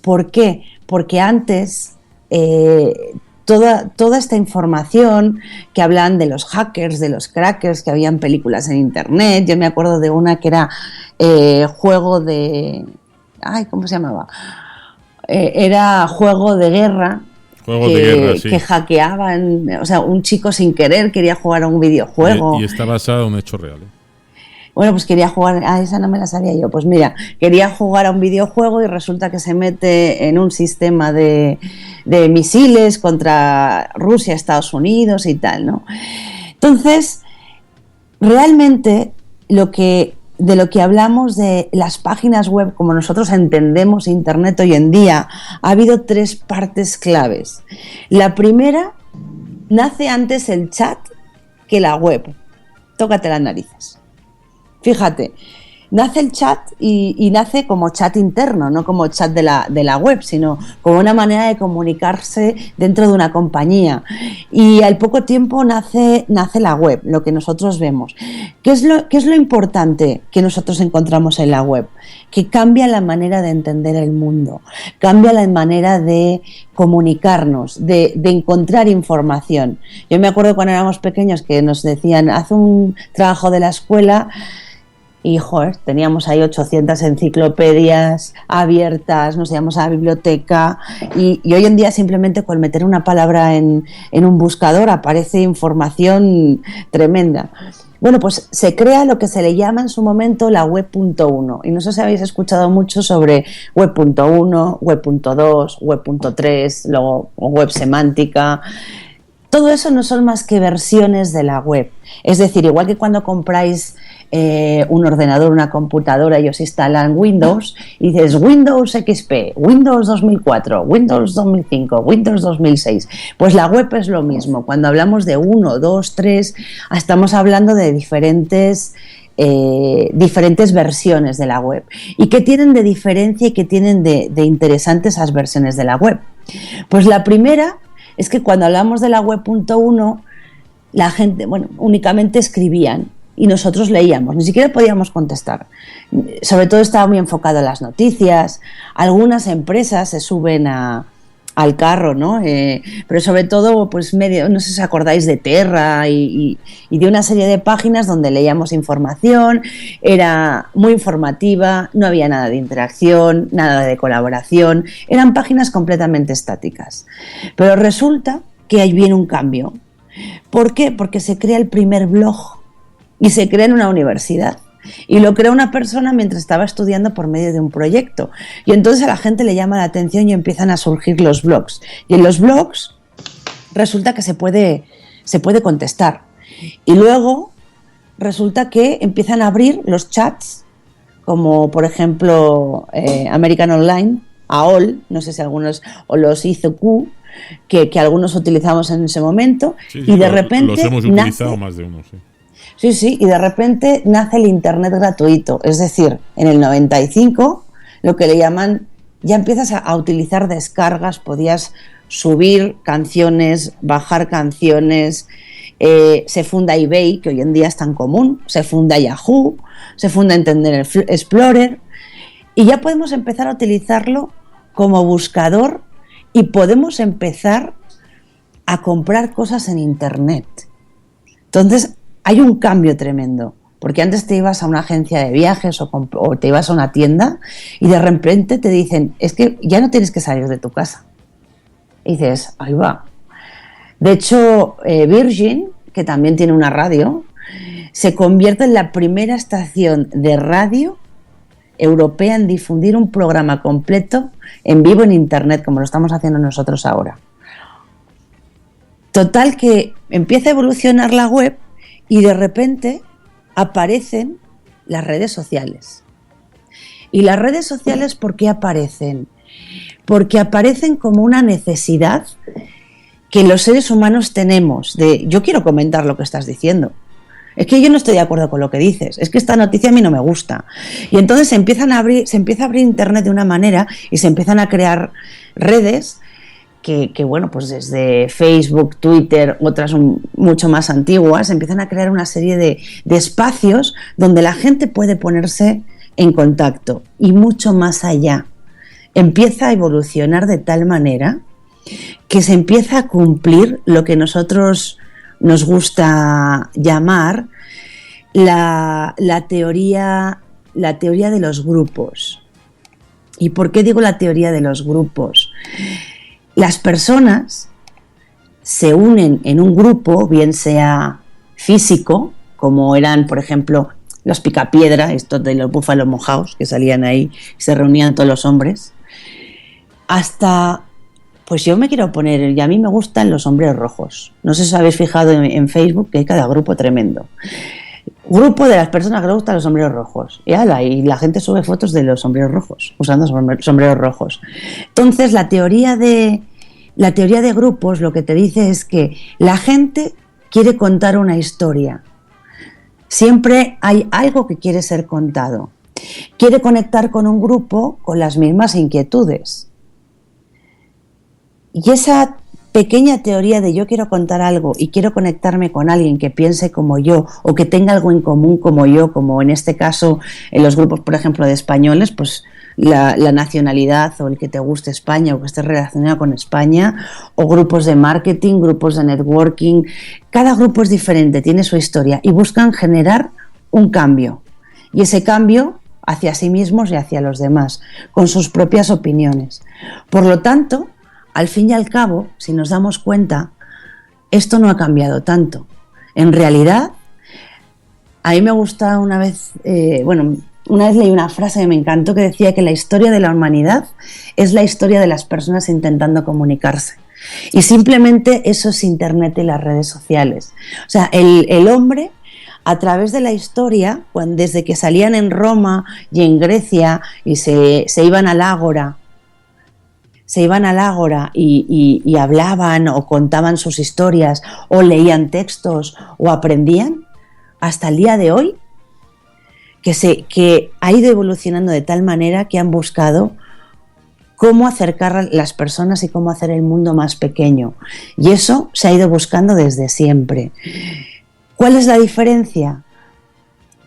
¿Por qué? Porque antes toda esta información que hablan de los hackers, de los crackers, que habían películas en internet, yo me acuerdo de una que era juego de... Ay, ¿cómo se llamaba? Era juego de guerra. Sí. Que hackeaban, o sea, un chico sin querer quería jugar a un videojuego. Y está basado en un hecho real. Bueno, pues quería jugar, esa no me la sabía yo, pues mira, quería jugar a un videojuego y resulta que se mete en un sistema de misiles contra Rusia, Estados Unidos y tal, ¿no? Entonces, realmente de lo que hablamos de las páginas web, como nosotros entendemos Internet hoy en día, ha habido 3 partes claves. La primera, nace antes el chat que la web. Tócate las narices. Fíjate, nace el chat y nace como chat interno, no como chat de la web, sino como una manera de comunicarse dentro de una compañía. Y al poco tiempo nace la web, lo que nosotros vemos. ¿Qué es lo importante que nosotros encontramos en la web? Que cambia la manera de entender el mundo, cambia la manera de comunicarnos, de encontrar información. Yo me acuerdo cuando éramos pequeños que nos decían, haz un trabajo de la escuela. Y, joder, teníamos ahí 800 enciclopedias abiertas, nos íbamos a la biblioteca y hoy en día simplemente con meter una palabra en un buscador aparece información tremenda. Bueno, pues se crea lo que se le llama en su momento la web.1 y no sé si habéis escuchado mucho sobre web.1, web.2, web.3, luego web semántica. Todo eso no son más que versiones de la web. Es decir, igual que cuando compráis un ordenador, una computadora y os instalan Windows y dices Windows XP, Windows 2004, Windows 2005, Windows 2006, pues la web es lo mismo. Cuando hablamos de 1, 2, 3, estamos hablando de diferentes versiones de la web. ¿Y qué tienen de diferencia y qué tienen de interesante esas versiones de la web? Pues la primera es que cuando hablamos de la web.1 la gente, únicamente escribían y nosotros leíamos, ni siquiera podíamos contestar. Sobre todo estaba muy enfocado en las noticias. Algunas empresas se suben al carro, ¿no? Pero sobre todo, pues no sé si os acordáis de Terra y de una serie de páginas donde leíamos información. Era muy informativa, no había nada de interacción, nada de colaboración. Eran páginas completamente estáticas. Pero resulta que ahí viene un cambio. ¿Por qué? Porque se crea el primer blog y se crea en una universidad. Y lo crea una persona mientras estaba estudiando por medio de un proyecto. Y entonces a la gente le llama la atención y empiezan a surgir los blogs. Y en los blogs resulta que se puede contestar. Y luego resulta que empiezan a abrir los chats, como por ejemplo American Online, AOL, no sé si algunos, o los ICQ, que algunos utilizamos en ese momento. Sí, y de repente los hemos utilizado más de uno, sí. Sí, y de repente nace el Internet gratuito, es decir, en el 95, lo que le llaman, ya empiezas a utilizar descargas, podías subir canciones, bajar canciones, se funda eBay, que hoy en día es tan común, se funda Yahoo, se funda Internet Explorer, y ya podemos empezar a utilizarlo como buscador y podemos empezar a comprar cosas en Internet. Entonces, hay un cambio tremendo, porque antes te ibas a una agencia de viajes o te ibas a una tienda y de repente te dicen, es que ya no tienes que salir de tu casa. Y dices, ahí va. De hecho, Virgin, que también tiene una radio, se convierte en la primera estación de radio europea en difundir un programa completo en vivo en Internet, como lo estamos haciendo nosotros ahora. Total, que empieza a evolucionar la web y de repente aparecen las redes sociales. ¿Y las redes sociales por qué aparecen? Porque aparecen como una necesidad que los seres humanos tenemos de, yo quiero comentar lo que estás diciendo. Es que yo no estoy de acuerdo con lo que dices, es que esta noticia a mí no me gusta. Y entonces se empieza a abrir Internet de una manera y se empiezan a crear redes que bueno, pues desde Facebook, Twitter, otras mucho más antiguas, empiezan a crear una serie de espacios donde la gente puede ponerse en contacto y mucho más allá. empieza a evolucionar de tal manera que se empieza a cumplir lo que nosotros nos gusta llamar la teoría de los grupos. ¿Y por qué digo la teoría de los grupos? Las personas se unen en un grupo, bien sea físico, como eran, por ejemplo, los Picapiedra, estos de los búfalos mojados, que salían ahí y se reunían todos los hombres, hasta, pues yo me quiero poner, y a mí me gustan los sombreros rojos. No sé si os habéis fijado en Facebook que hay cada grupo tremendo. Grupo de las personas que les gustan los sombreros rojos. Y la gente sube fotos de los sombreros rojos, usando sombreros rojos. Entonces, la teoría de grupos lo que te dice es que la gente quiere contar una historia. Siempre hay algo que quiere ser contado. Quiere conectar con un grupo con las mismas inquietudes. Y esa pequeña teoría de yo quiero contar algo y quiero conectarme con alguien que piense como yo o que tenga algo en común como yo, como en este caso en los grupos, por ejemplo, de españoles, pues la nacionalidad o el que te guste España o que estés relacionado con España, o grupos de marketing, grupos de networking. Cada grupo es diferente, tiene su historia y buscan generar un cambio. Y ese cambio hacia sí mismos y hacia los demás, con sus propias opiniones. Por lo tanto, al fin y al cabo, si nos damos cuenta, esto no ha cambiado tanto. En realidad, a mí me gusta una vez leí una frase que me encantó que decía que la historia de la humanidad es la historia de las personas intentando comunicarse. Y simplemente eso es Internet y las redes sociales. O sea, el hombre, a través de la historia, desde que salían en Roma y en Grecia y se iban al ágora, y hablaban o contaban sus historias o leían textos o aprendían, hasta el día de hoy, que ha ido evolucionando de tal manera que han buscado cómo acercar a las personas y cómo hacer el mundo más pequeño. Y eso se ha ido buscando desde siempre. ¿Cuál es la diferencia?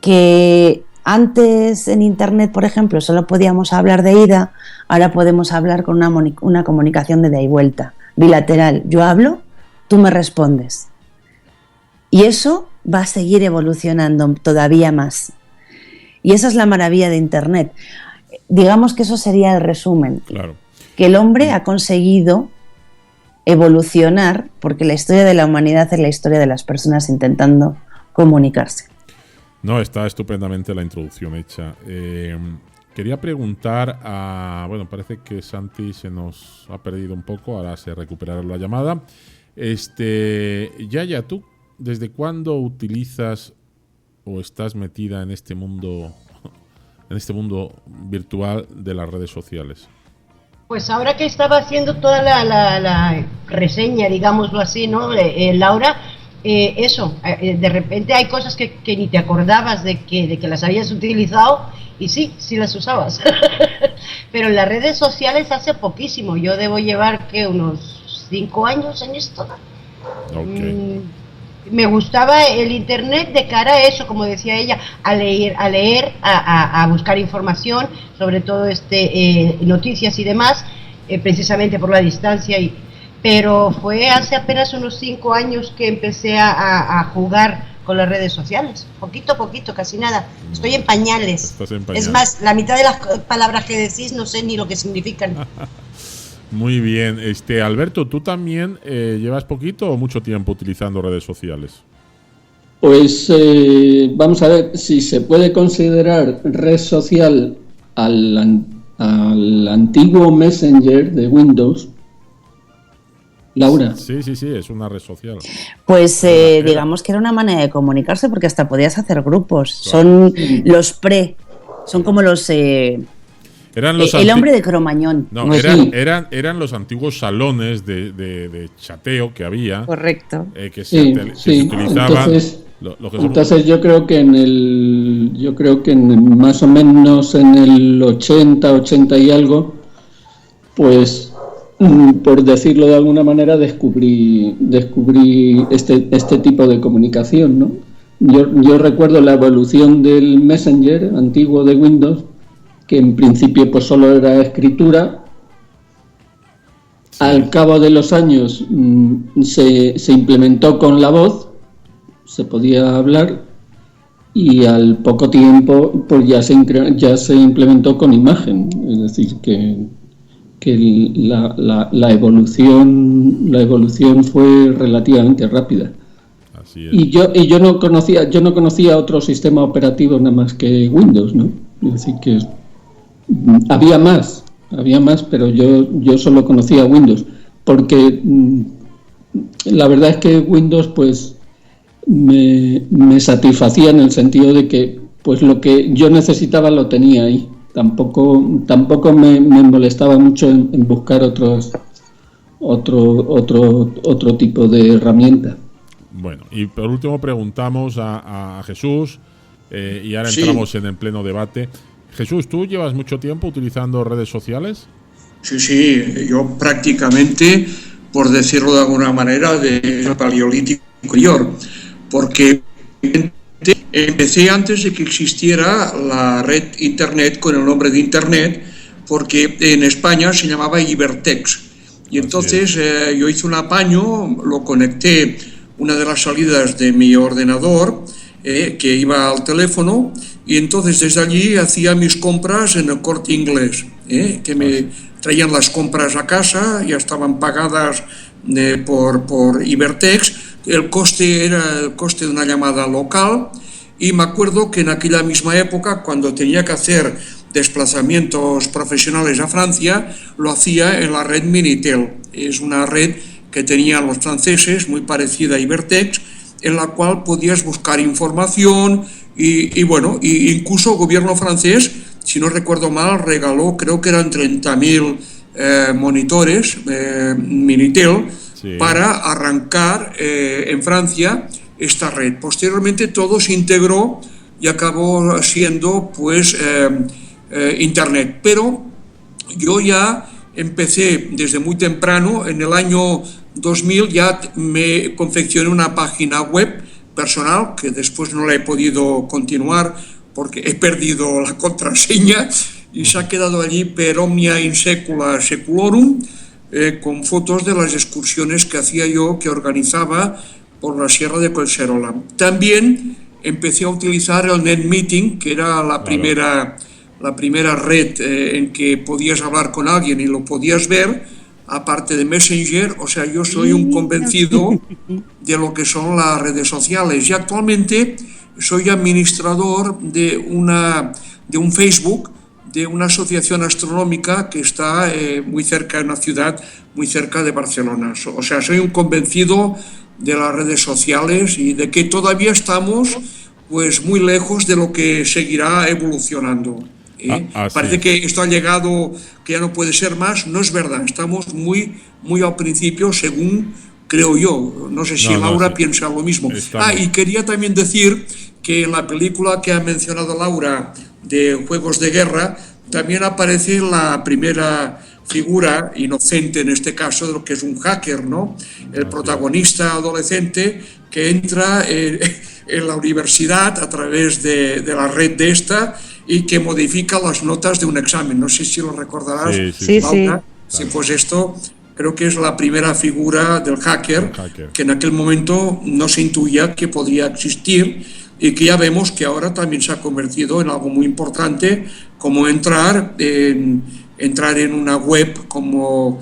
Que antes en Internet, por ejemplo, solo podíamos hablar de ida, ahora podemos hablar con una comunicación de ida y vuelta, bilateral. Yo hablo, tú me respondes. Y eso va a seguir evolucionando todavía más. Y esa es la maravilla de Internet. Digamos que eso sería el resumen. Claro. Que el hombre ha conseguido evolucionar, porque la historia de la humanidad es la historia de las personas intentando comunicarse. No, está estupendamente la introducción hecha. Quería preguntar parece que Santi se nos ha perdido un poco, ahora se recuperará la llamada. Yaya, ¿tú desde cuándo utilizas o estás metida en este mundo virtual de las redes sociales? Pues ahora que estaba haciendo toda la reseña, digámoslo así, ¿no? Laura, de repente hay cosas que ni te acordabas de que las habías utilizado y sí las usabas. Pero en las redes sociales hace poquísimo, yo debo llevar unos 5 años en esto. Okay. Me gustaba el Internet de cara a eso, como decía ella, a leer, a buscar información, sobre todo noticias y demás, precisamente por la distancia. Pero fue hace apenas unos 5 años que empecé a jugar con las redes sociales, poquito a poquito, casi nada. Estoy en pañales. Estás en pañales. Es más, la mitad de las palabras que decís no sé ni lo que significan. Muy bien. Alberto, ¿tú también llevas poquito o mucho tiempo utilizando redes sociales? Pues vamos a ver si se puede considerar red social al antiguo Messenger de Windows. Laura. Sí, es una red social. Pues digamos que era una manera de comunicarse porque hasta podías hacer grupos. Claro. Son como los... Eran los el hombre de Cromañón. No, eran los antiguos salones de chateo que había. Correcto. Que se utilizaban. Entonces yo creo que más o menos en el 80 y algo, pues por decirlo de alguna manera descubrí este tipo de comunicación, ¿no? Yo recuerdo la evolución del Messenger antiguo de Windows, que en principio pues solo era escritura, Al cabo de los años se implementó con la voz, se podía hablar, y al poco tiempo pues ya se implementó con imagen. Es decir, que la evolución fue relativamente rápida. Así es. Y yo no conocía otro sistema operativo nada más que Windows, ¿no? Es decir, que había más, pero yo solo conocía Windows, porque la verdad es que Windows pues me satisfacía en el sentido de que pues lo que yo necesitaba lo tenía ahí. Tampoco me molestaba mucho en buscar otro tipo de herramienta. Bueno, y por último preguntamos a Jesús, y ahora entramos en el pleno debate. Jesús, ¿tú llevas mucho tiempo utilizando redes sociales? Sí, yo prácticamente, por decirlo de alguna manera, del Paleolítico Inferior, porque empecé antes de que existiera la red Internet con el nombre de Internet, porque en España se llamaba Ibertex. Y entonces yo hice un apaño, lo conecté una de las salidas de mi ordenador, que iba al teléfono, y entonces desde allí hacía mis compras en el Corte Inglés, que me traían las compras a casa, ya estaban pagadas por Ibertex. El coste era el coste de una llamada local, y me acuerdo que en aquella misma época, cuando tenía que hacer desplazamientos profesionales a Francia, lo hacía en la red Minitel. Es una red que tenían los franceses, muy parecida a Ibertex, en la cual podías buscar información y bueno, y incluso el gobierno francés, si no recuerdo mal, regaló, creo que eran 30.000 monitores Minitel, sí, para arrancar en Francia esta red. Posteriormente todo se integró y acabó siendo pues Internet. Pero yo ya empecé desde muy temprano, en el año 2000 ya me confeccioné una página web personal, que después no la he podido continuar porque he perdido la contraseña y se ha quedado allí per omnia in secula seculorum, con fotos de las excursiones que hacía yo, que organizaba por la Sierra de Collserola. También empecé a utilizar el NetMeeting, que era la primera red en que podías hablar con alguien y lo podías ver, aparte de Messenger. O sea, yo soy un convencido de lo que son las redes sociales, y actualmente soy administrador de un Facebook, de una asociación astronómica que está muy cerca, en una ciudad muy cerca de Barcelona. O sea, soy un convencido de las redes sociales y de que todavía estamos pues muy lejos de lo que seguirá evolucionando. Parece que esto ha llegado, que ya no puede ser más. No es verdad, estamos muy al principio, según creo yo. No sé si Laura piensa lo mismo. Y quería también decir que en la película que ha mencionado Laura de Juegos de Guerra también aparece la primera figura inocente, en este caso, de lo que es un hacker, ¿no? El protagonista adolescente que entra en la universidad a través de la red de esta y que modifica las notas de un examen. No sé si lo recordarás, Laura. Sí, pues esto creo que es la primera figura del hacker, que en aquel momento no se intuía que podría existir, y que ya vemos que ahora también se ha convertido en algo muy importante, como entrar en una web como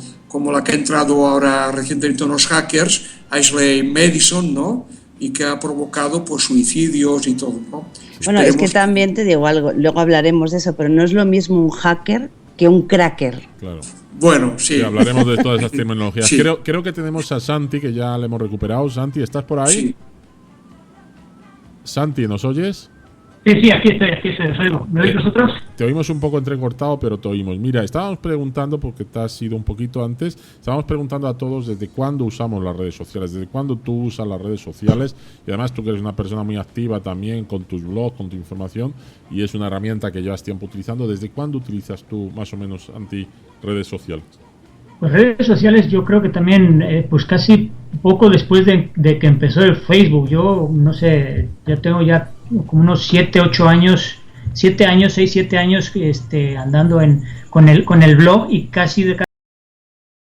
la que ha entrado ahora recientemente unos hackers, Ashley Madison, ¿no? Y que ha provocado pues suicidios y todo, ¿no? Bueno, es que también te digo algo, luego hablaremos de eso, pero no es lo mismo un hacker que un cracker. Claro. Bueno, sí. Hablaremos de todas esas terminologías. Sí. Creo que tenemos a Santi, que ya le hemos recuperado. Santi, ¿estás por ahí? Sí. Santi, ¿nos oyes? Sí, aquí estoy, os oigo. ¿Me oís vosotros? Te oímos un poco entrecortado, pero te oímos. Mira, estábamos preguntando, porque te has ido un poquito antes, estábamos preguntando a todos desde cuándo usamos las redes sociales, desde cuándo tú usas las redes sociales, y además tú que eres una persona muy activa también con tus blogs, con tu información, y es una herramienta que llevas tiempo utilizando. ¿Desde cuándo utilizas tú más o menos, redes sociales? Pues redes sociales yo creo que también, pues casi poco después de que empezó el Facebook. Yo no sé, ya tengo ya como unos 7 años andando con el blog, y casi de